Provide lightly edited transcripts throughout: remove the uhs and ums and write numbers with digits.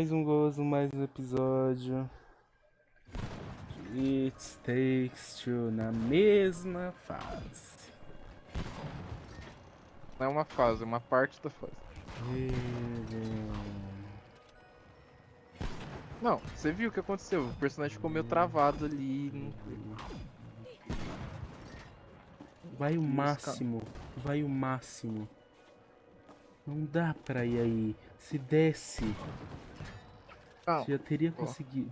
Mais um gozo, mais um episódio. It Takes Two na mesma fase. Não é uma fase, é uma parte da fase. Não, você viu o que aconteceu? O personagem ficou meio travado ali. Vai o E os máximo, vai o máximo. Não dá pra ir aí. Se desse, Calma. você já teria Ó. conseguido.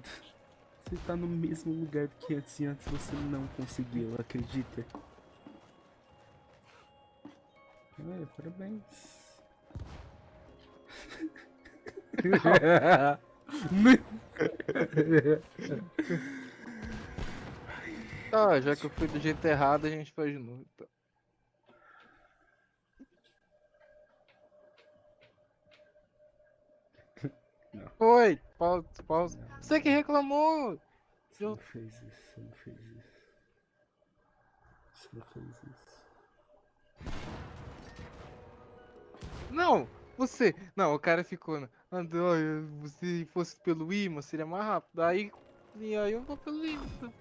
Você tá no mesmo lugar que antes e antes você não conseguiu, acredita? Parabéns. Tá, já que eu fui do jeito errado, a gente faz de novo. Então. Não. Oi, pausa, pausa. Você que reclamou! Você não Eu... fez isso, você não fez isso. Você não fez isso. Não, você. Não, o cara ficou. Se fosse pelo imã, seria mais rápido. E aí eu vou pelo imã.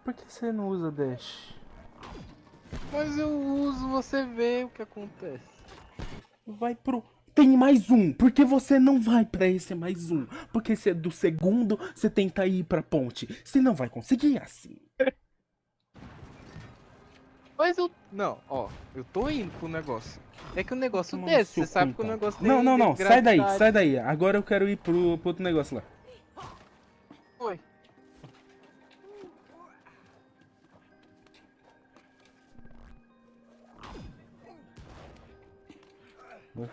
Por que você não usa dash? Mas eu uso, você vê o que acontece. Vai pro. Tem mais um! Por que você não vai pra esse mais um? Porque se é do segundo, você tenta ir pra ponte. Você não vai conseguir assim. Mas eu. Não, ó, eu tô indo pro negócio. É que o Vai negócio tomar no desce, seu você cu sabe que o então. negócio Não, tem não, não. Sai daí, gravidade. sai daí. Agora eu quero ir pro outro negócio lá. Oi.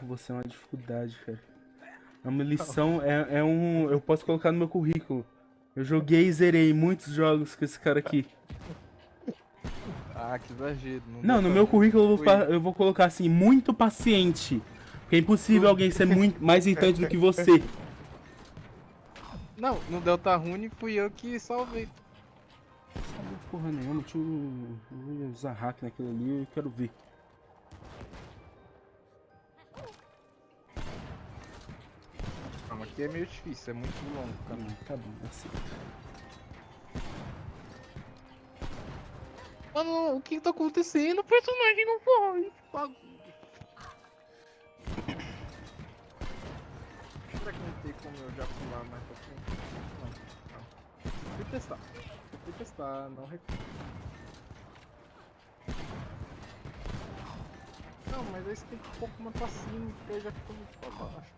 Você é uma dificuldade, cara. É uma lição, é um. Eu posso colocar no meu currículo. Eu joguei e zerei muitos jogos com esse cara aqui. Ah, que exagero. Não Não, deu no tá meu ruim. currículo Fui. eu vou colocar assim, muito paciente. Porque é impossível alguém ser muito mais irritante do que você. Não, não deu tá ruim, fui eu que salvei. Não porra nenhuma, eu ia usar hack naquilo ali, eu quero ver. Calma, aqui é meio difícil, é muito longo o caminho. Tá bom, assim. Mano, o que tá acontecendo? O personagem não vai. Será que não tem como eu já pular mais pra frente? Não, não. Fui testar. Fui testar, não reclamo. Não, mas aí você tem que ir um pouco mais pra cima, porque aí já fica muito pra baixo.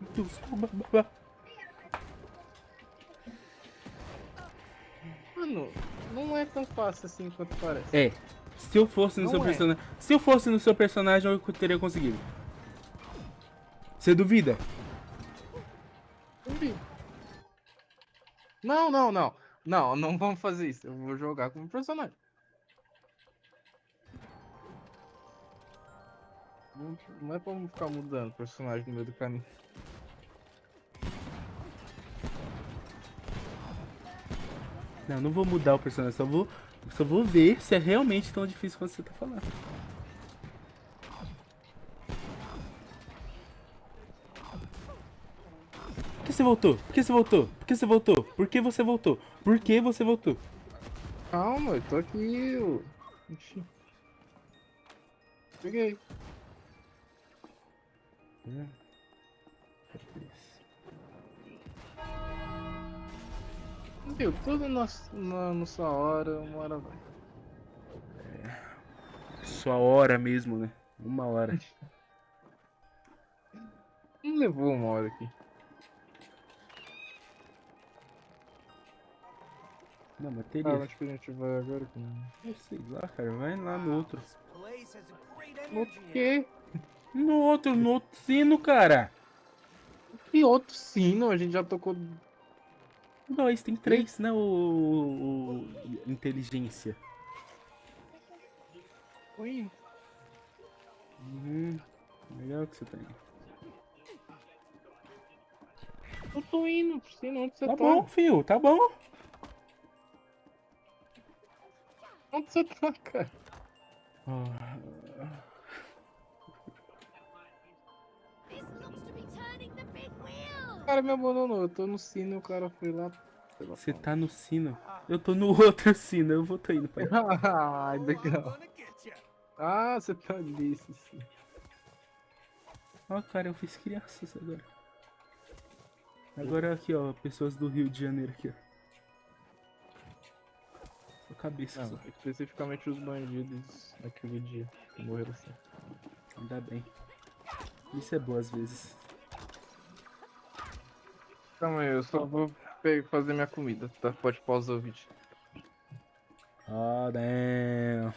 Meu Deus, como... Mano, não é tão fácil assim quanto parece. É, se eu fosse no seu Não é. personagem. Se eu fosse no seu personagem, eu teria conseguido. Você duvida? Duvido. Não, não, não. Não, não vamos fazer isso. Eu vou jogar como personagem. Não é pra ficar mudando o personagem no meio do caminho. Não, não vou mudar o personagem, só vou ver se é realmente tão difícil quanto você tá falando. Por que você voltou? Por que você voltou? Por que você voltou? Por que você voltou? Por que você voltou? Calma, eu tô aqui. Ixi. Peguei. Viu? Tudo na sua hora, uma hora vai. Sua hora mesmo, né? Uma hora. Não levou uma hora aqui. Não, mas Ah, teria. onde que a gente vai agora? Eu sei lá, cara. Vai lá no outro. No quê? No outro sino, cara. E outro sino, a gente já tocou. Dois, tem três, né? O inteligência. Tô indo. Legal que você tá indo. Eu tô indo, Priscila, onde você Tá tá? bom, fio, tá bom. Onde você tá, cara? Ah, This looks to be turning the big wheel. O cara me abandonou, eu tô no sino e o cara foi lá. Sei lá você pra tá no sino. Eu tô no outro sino, eu tô indo, pai. onde. Ai, legal. Ah, você tá ali, sim. Ó, cara, eu fiz crianças agora. Agora aqui, ó, pessoas do Rio de Janeiro aqui, ó. Sua cabeça só. Não, especificamente os bandidos naquele dia que morreram assim. Ainda bem. Isso é boas vezes. Calma aí, eu só vou fazer minha comida, tá? Pode pausar o vídeo. Oh, damn.